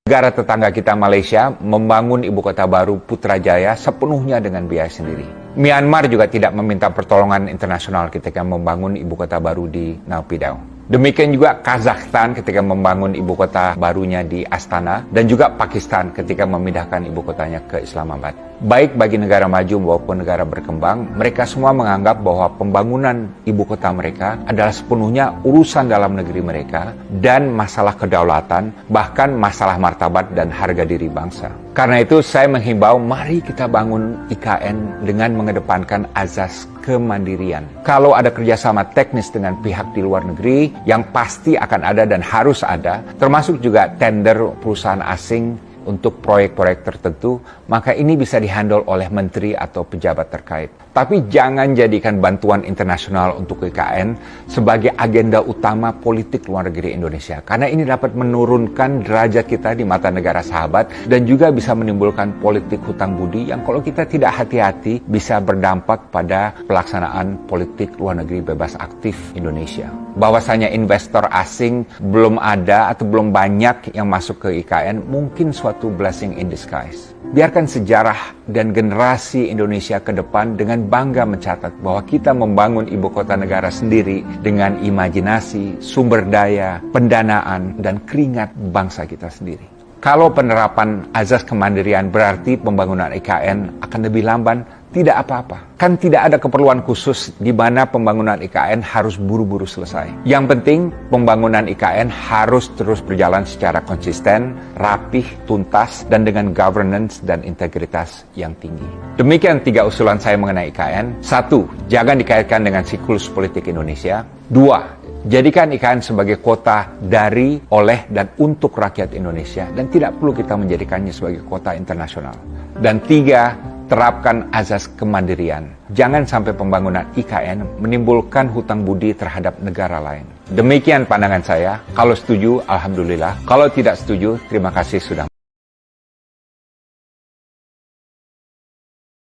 Negara tetangga kita Malaysia membangun ibu kota baru Putrajaya sepenuhnya dengan biaya sendiri. Myanmar juga tidak meminta pertolongan internasional ketika membangun ibu kota baru di Naypyidaw. Demikian juga Kazakhstan ketika membangun ibu kota barunya di Astana, dan juga Pakistan ketika memindahkan ibu kotanya ke Islamabad. Baik bagi negara maju maupun negara berkembang, mereka semua menganggap bahwa pembangunan ibu kota mereka adalah sepenuhnya urusan dalam negeri mereka dan masalah kedaulatan, bahkan masalah martabat dan harga diri bangsa. Karena itu saya menghimbau, mari kita bangun IKN dengan mengedepankan azas kemandirian. Kalau ada kerjasama teknis dengan pihak di luar negeri, yang pasti akan ada dan harus ada, termasuk juga tender perusahaan asing untuk proyek-proyek tertentu, maka ini bisa dihandle oleh menteri atau pejabat terkait. Tapi jangan jadikan bantuan internasional untuk IKN sebagai agenda utama politik luar negeri Indonesia. Karena ini dapat menurunkan derajat kita di mata negara sahabat dan juga bisa menimbulkan politik hutang budi yang kalau kita tidak hati-hati bisa berdampak pada pelaksanaan politik luar negeri bebas aktif Indonesia. Bahwasanya investor asing belum ada atau belum banyak yang masuk ke IKN mungkin suatu blessing in disguise. Biarkan sejarah dan generasi Indonesia ke depan dengan bangga mencatat bahwa kita membangun ibu kota negara sendiri dengan imajinasi, sumber daya, pendanaan, dan keringat bangsa kita sendiri. Kalau penerapan azas kemandirian berarti pembangunan IKN akan lebih lamban, tidak apa-apa. Kan tidak ada keperluan khusus di mana pembangunan IKN harus buru-buru selesai. Yang penting, pembangunan IKN harus terus berjalan secara konsisten, rapih, tuntas, dan dengan governance dan integritas yang tinggi. Demikian 3 usulan saya mengenai IKN. 1. Jangan dikaitkan dengan siklus politik Indonesia. 2. Jadikan IKN sebagai kota dari, oleh, dan untuk rakyat Indonesia, dan tidak perlu kita menjadikannya sebagai kota internasional. Dan 3. Terapkan azas kemandirian. Jangan sampai pembangunan IKN menimbulkan hutang budi terhadap negara lain. Demikian pandangan saya. Kalau setuju, alhamdulillah. Kalau tidak setuju, terima kasih sudah